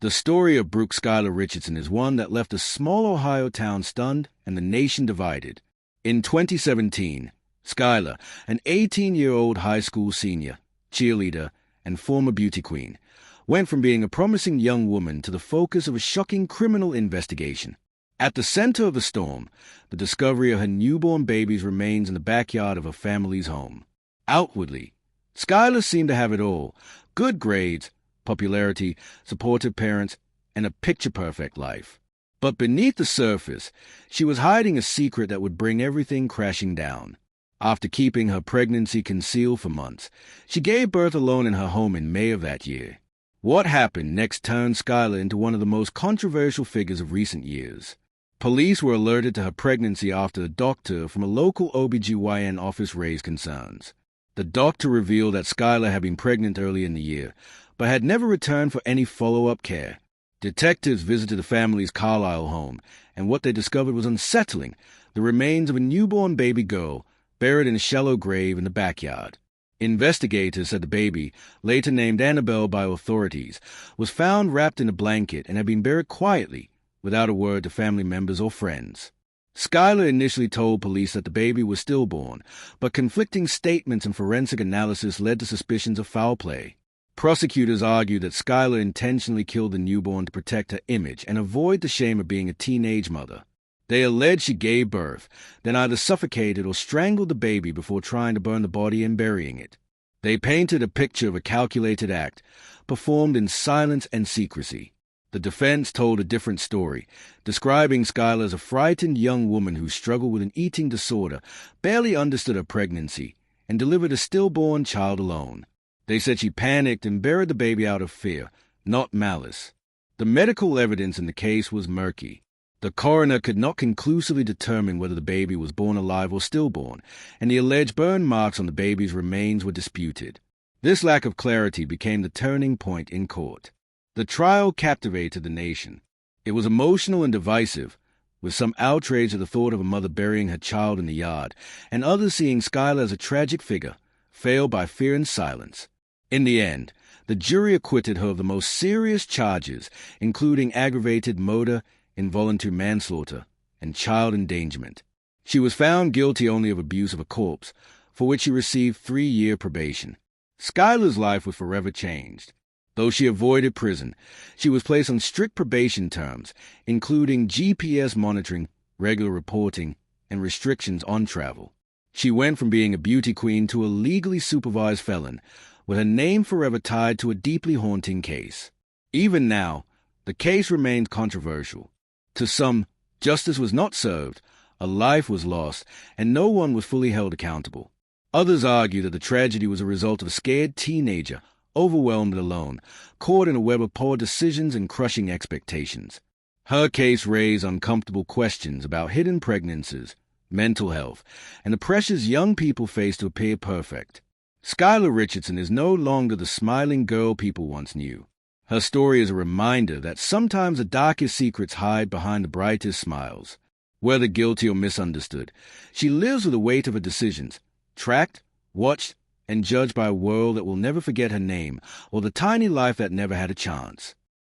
The story of Brooke Skylar Richardson is one that left a small Ohio town stunned and the nation divided. In 2017, Skylar, an 18-year-old high school senior, cheerleader, and former beauty queen, went from being a promising young woman to the focus of a shocking criminal investigation. At the center of the storm, the discovery of her newborn baby's remains in the backyard of her family's home. Outwardly, Skylar seemed to have it all: good grades, popularity, supportive parents, and a picture-perfect life. But beneath the surface, she was hiding a secret that would bring everything crashing down. After keeping her pregnancy concealed for months, she gave birth alone in her home in May of that year. What happened next turned Skylar into one of the most controversial figures of recent years. Police were alerted to her pregnancy after a doctor from a local OBGYN office raised concerns. The doctor revealed that Skylar had been pregnant early in the year, but had never returned for any follow-up care. Detectives visited the family's Carlisle home, and what they discovered was unsettling: the remains of a newborn baby girl buried in a shallow grave in the backyard. Investigators said the baby, later named Annabelle by authorities, was found wrapped in a blanket and had been buried quietly, without a word to family members or friends. Skylar initially told police that the baby was stillborn, but conflicting statements and forensic analysis led to suspicions of foul play. Prosecutors argued that Skylar intentionally killed the newborn to protect her image and avoid the shame of being a teenage mother. They alleged she gave birth, then either suffocated or strangled the baby before trying to burn the body and burying it. They painted a picture of a calculated act, performed in silence and secrecy. The defense told a different story, describing Skylar as a frightened young woman who struggled with an eating disorder, barely understood her pregnancy, and delivered a stillborn child alone. They said she panicked and buried the baby out of fear, not malice. The medical evidence in the case was murky. The coroner could not conclusively determine whether the baby was born alive or stillborn, and the alleged burn marks on the baby's remains were disputed. This lack of clarity became the turning point in court. The trial captivated the nation. It was emotional and divisive, with some outraged at the thought of a mother burying her child in the yard, and others seeing Skylar as a tragic figure, failed by fear and silence. In the end, the jury acquitted her of the most serious charges, including aggravated murder, involuntary manslaughter, and child endangerment. She was found guilty only of abuse of a corpse, for which she received 3-year probation. Skylar's life was forever changed. Though she avoided prison, she was placed on strict probation terms, including GPS monitoring, regular reporting, and restrictions on travel. She went from being a beauty queen to a legally supervised felon, with her name forever tied to a deeply haunting case. Even now, the case remains controversial. To some, justice was not served, a life was lost, and no one was fully held accountable. Others argue that the tragedy was a result of a scared teenager, overwhelmed and alone, caught in a web of poor decisions and crushing expectations. Her case raised uncomfortable questions about hidden pregnancies, mental health, and the pressures young people face to appear perfect. Skylar Richardson is no longer the smiling girl people once knew. Her story is a reminder that sometimes the darkest secrets hide behind the brightest smiles. Whether guilty or misunderstood, she lives with the weight of her decisions, tracked, watched, and judged by a world that will never forget her name or the tiny life that never had a chance.